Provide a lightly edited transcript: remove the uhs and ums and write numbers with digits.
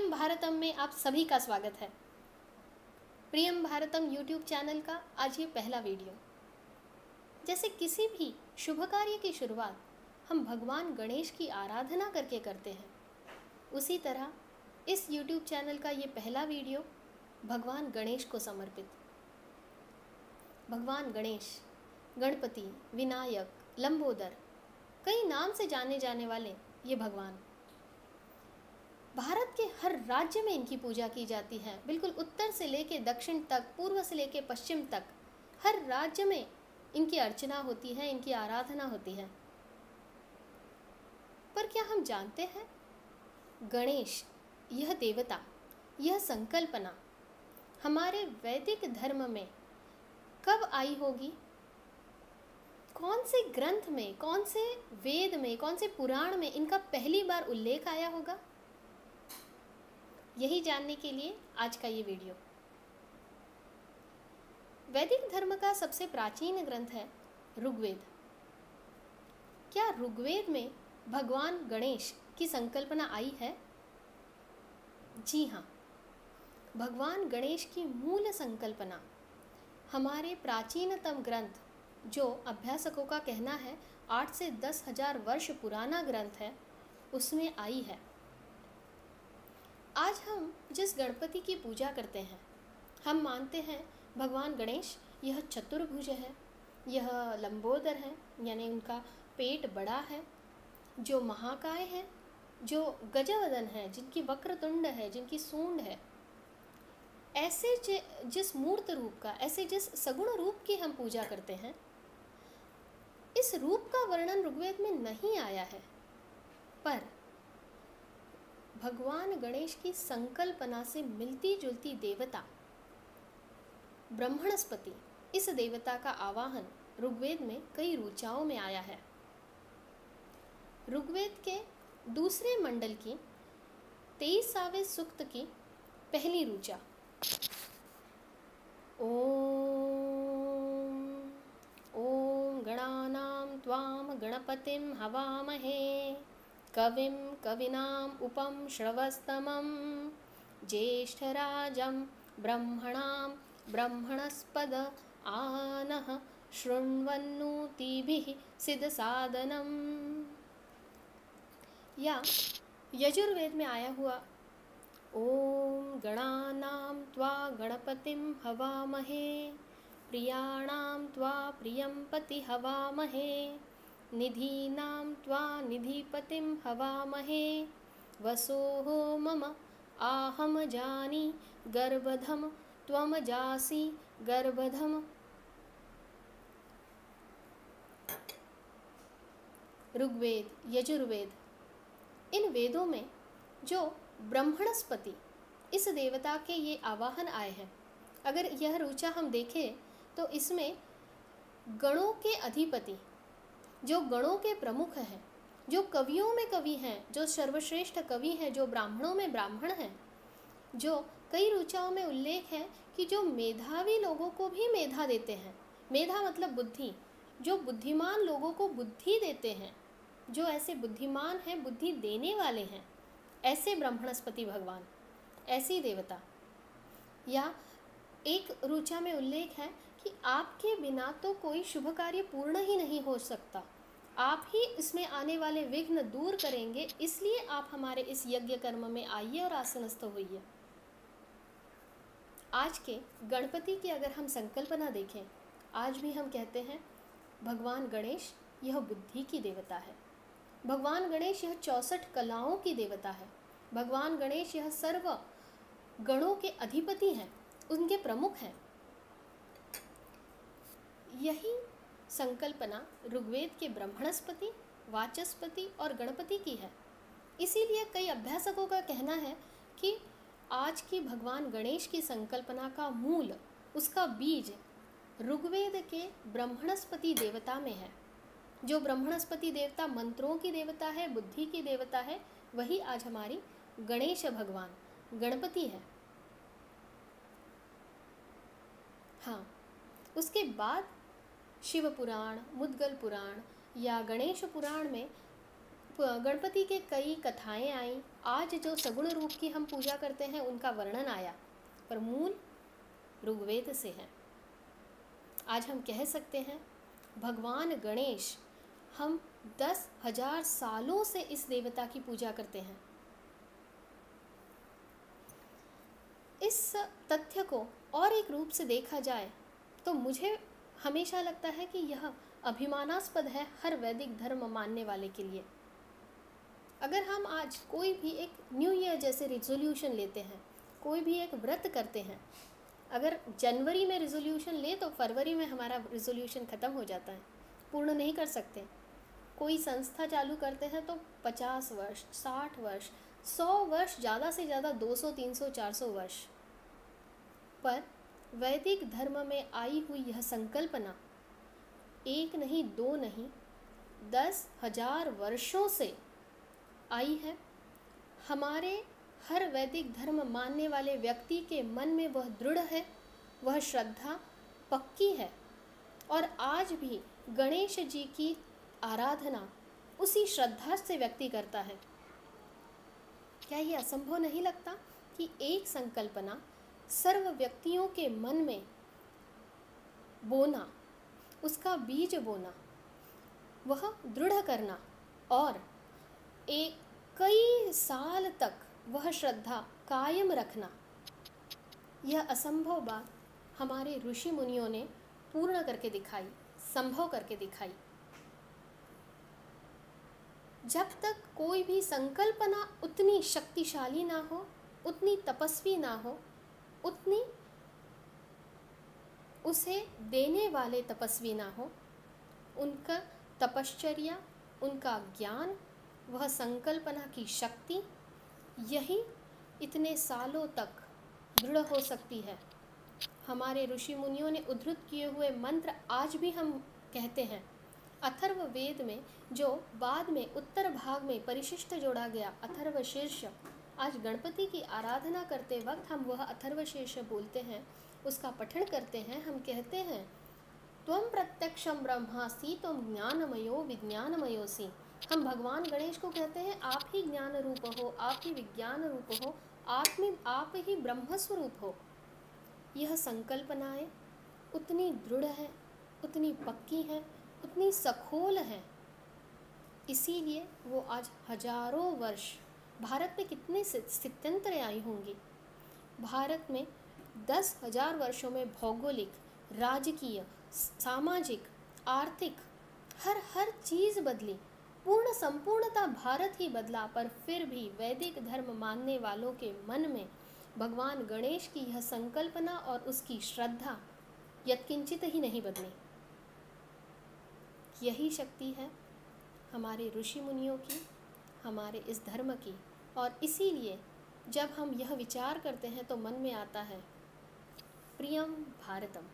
प्रियम भारतम में आप सभी का स्वागत है। प्रियम भारतम यूट्यूब चैनल का आज ये पहला वीडियो। जैसे किसी भी शुभ कार्य की शुरुआत हम भगवान गणेश की आराधना करके करते हैं, उसी तरह इस यूट्यूब चैनल का ये पहला वीडियो भगवान गणेश को समर्पित। भगवान गणेश, गणपति, विनायक, लंबोदर, कई नाम से जाने जाने वाले ये भगवान भारत के हर राज्य में इनकी पूजा की जाती है। बिल्कुल उत्तर से लेकर दक्षिण तक, पूर्व से लेकर पश्चिम तक हर राज्य में इनकी अर्चना होती है, इनकी आराधना होती है। पर क्या हम जानते हैं गणेश, यह देवता, यह संकल्पना हमारे वैदिक धर्म में कब आई होगी? कौन से ग्रंथ में, कौन से वेद में, कौन से पुराण में इनका पहली बार उल्लेख आया होगा? यही जानने के लिए आज का ये वीडियो। वैदिक धर्म का सबसे प्राचीन ग्रंथ है ऋग्वेद। क्या ऋग्वेद में भगवान गणेश की संकल्पना आई है? जी हाँ, भगवान गणेश की मूल संकल्पना हमारे प्राचीनतम ग्रंथ, जो अभ्यासकों का कहना है 8 से 10,000 वर्ष पुराना ग्रंथ है, उसमें आई है। आज हम जिस गणपति की पूजा करते हैं, हम मानते हैं भगवान गणेश यह चतुर्भुज है, यह लंबोदर है, यानी उनका पेट बड़ा है, जो महाकाय है, जो गजवदन है, जिनकी वक्रतुंड है, जिनकी सूंड है। ऐसे जिस मूर्त रूप का, ऐसे जिस सगुण रूप की हम पूजा करते हैं, इस रूप का वर्णन ऋग्वेद में नहीं आया है। पर भगवान गणेश की संकल्पना से मिलती जुलती देवता ब्रह्मणस्पति, इस देवता का आवाहन ऋग्वेद में कई ऋचाओं में आया है। ऋग्वेद के दूसरे मंडल की 23वें सूक्त की पहली ऋचा, ओम गणानां त्वां गणपतिं हवामहे कविं कवीनाम् उपम श्रवस्तमं ज्येष्ठराजं ब्रह्मणां ब्रह्मणस्पद आनः शृण्वन्नोतिभिः सिद्धसादनम्। या यजुर्वेद में आया हुआ ओम गणानां त्वा गणपतिं हवामहे प्रियाणां त्वा प्रियंपति हवामहे निधीनां त्वा निधिपतिं हवामहे वसोः मम आहम जानी गर्भधम त्वम जासी गर्भधम। ऋग्वेद, यजुर्वेद, इन वेदों में जो ब्रह्मणस्पति, इस देवता के ये आवाहन आए हैं, अगर यह ऋचा हम देखें तो इसमें गणों के अधिपति, जो गणों के प्रमुख हैं, जो कवियों में कवि हैं, जो सर्वश्रेष्ठ कवि हैं, जो ब्राह्मणों में ब्राह्मण हैं, जो कई ऋचाओं में उल्लेख है कि जो मेधावी लोगों को भी मेधा देते हैं। मेधा मतलब बुद्धि, जो बुद्धिमान लोगों को बुद्धि देते हैं, जो ऐसे बुद्धिमान हैं, बुद्धि देने वाले हैं, ऐसे ब्रह्मणस्पति भगवान, ऐसी देवता। या एक ऋचा में उल्लेख है कि आपके बिना तो कोई शुभ कार्य पूर्ण ही नहीं हो सकता, आप ही इसमें आने वाले विघ्न दूर करेंगे, इसलिए आप हमारे इस यज्ञ कर्म में आइए और आसनस्थ होइए। आज के गणपति की अगर हम संकल्पना देखें, आज भी हम कहते हैं भगवान गणेश यह बुद्धि की देवता है, भगवान गणेश यह 64 कलाओं की देवता है, भगवान गणेश यह सर्व गणों के अधिपति हैं, उनके प्रमुख हैं। यही संकल्पना ऋग्वेद के ब्रह्मणस्पति, वाचस्पति और गणपति की है। इसीलिए कई अभ्यासकों का कहना है कि आज की भगवान गणेश की संकल्पना का मूल, उसका बीज ऋग्वेद के ब्रह्मणस्पति देवता में है। जो ब्रह्मणस्पति देवता मंत्रों की देवता है, बुद्धि की देवता है, वही आज हमारी गणेश भगवान, गणपति है। हाँ, उसके बाद शिव पुराण, मुद्गल पुराण या गणेश पुराण में गणपति के कई कथाएं आई। आज जो सगुण रूप की हम पूजा करते हैं उनका वर्णन आया, पर मूल ऋग्वेद से है। आज हम कह सकते हैं भगवान गणेश, हम 10,000 सालों से इस देवता की पूजा करते हैं। इस तथ्य को और एक रूप से देखा जाए तो मुझे हमेशा लगता है कि यह अभिमानास्पद है हर वैदिक धर्म मानने वाले के लिए। अगर हम आज कोई भी एक न्यू ईयर जैसे रिजोल्यूशन लेते हैं, कोई भी एक व्रत करते हैं, अगर जनवरी में रिजोल्यूशन ले तो फरवरी में हमारा रिजोल्यूशन ख़त्म हो जाता है, पूर्ण नहीं कर सकते। कोई संस्था चालू करते हैं तो 50 वर्ष, 60 वर्ष, 100 वर्ष, ज़्यादा से ज़्यादा 200, 300, 400 वर्ष। पर वैदिक धर्म में आई हुई यह संकल्पना एक नहीं, दो नहीं, 10,000 वर्षों से आई है। हमारे हर वैदिक धर्म मानने वाले व्यक्ति के मन में वह दृढ़ है, वह श्रद्धा पक्की है, और आज भी गणेश जी की आराधना उसी श्रद्धा से व्यक्ति करता है। क्या ये असंभव नहीं लगता कि एक संकल्पना सर्व व्यक्तियों के मन में बोना, उसका बीज बोना, वह दृढ़ करना और एक कई साल तक वह श्रद्धा कायम रखना, यह असंभव बात हमारे ऋषि मुनियों ने पूर्ण करके दिखाई, संभव करके दिखाई। जब तक कोई भी संकल्पना उतनी शक्तिशाली ना हो, उतनी तपस्वी ना हो, उतनी उसे देने वाले तपस्वी ना हो, उनका तपश्चर्या, उनका ज्ञान, वह संकल्पना की शक्ति, यही इतने सालों तक दृढ़ हो सकती है। हमारे ऋषि मुनियों ने उद्धृत किए हुए मंत्र आज भी हम कहते हैं। अथर्व वेद में जो बाद में उत्तर भाग में परिशिष्ट जोड़ा गया अथर्व शीर्ष, आज गणपति की आराधना करते वक्त हम वह अथर्व शीर्ष बोलते हैं, उसका पठन करते हैं। हम कहते हैं त्वं प्रत्यक्षं ब्रह्मासि त्वं ज्ञानमयो विज्ञानमयोसि। हम भगवान गणेश को कहते हैं आप ही ज्ञान रूप हो, आप ही विज्ञान रूप हो, आप ही ब्रह्म स्वरूप हो। यह संकल्पनाएं उतनी दृढ़ है, उतनी पक्की हैं, उतनी सखोल हैं, इसीलिए वो आज हजारों वर्ष भारत में कितने स्थित्यंतरें आई होंगी। भारत में 10,000 वर्षों में भौगोलिक, राजकीय, सामाजिक, आर्थिक हर चीज़ बदली, पूर्ण संपूर्णता भारत ही बदला, पर फिर भी वैदिक धर्म मानने वालों के मन में भगवान गणेश की यह संकल्पना और उसकी श्रद्धा यत्किंचित ही नहीं बदली। यही शक्ति है हमारे ऋषि मुनियों की, हमारे इस धर्म की, और इसीलिए जब हम यह विचार करते हैं तो मन में आता है प्रियम भारतम।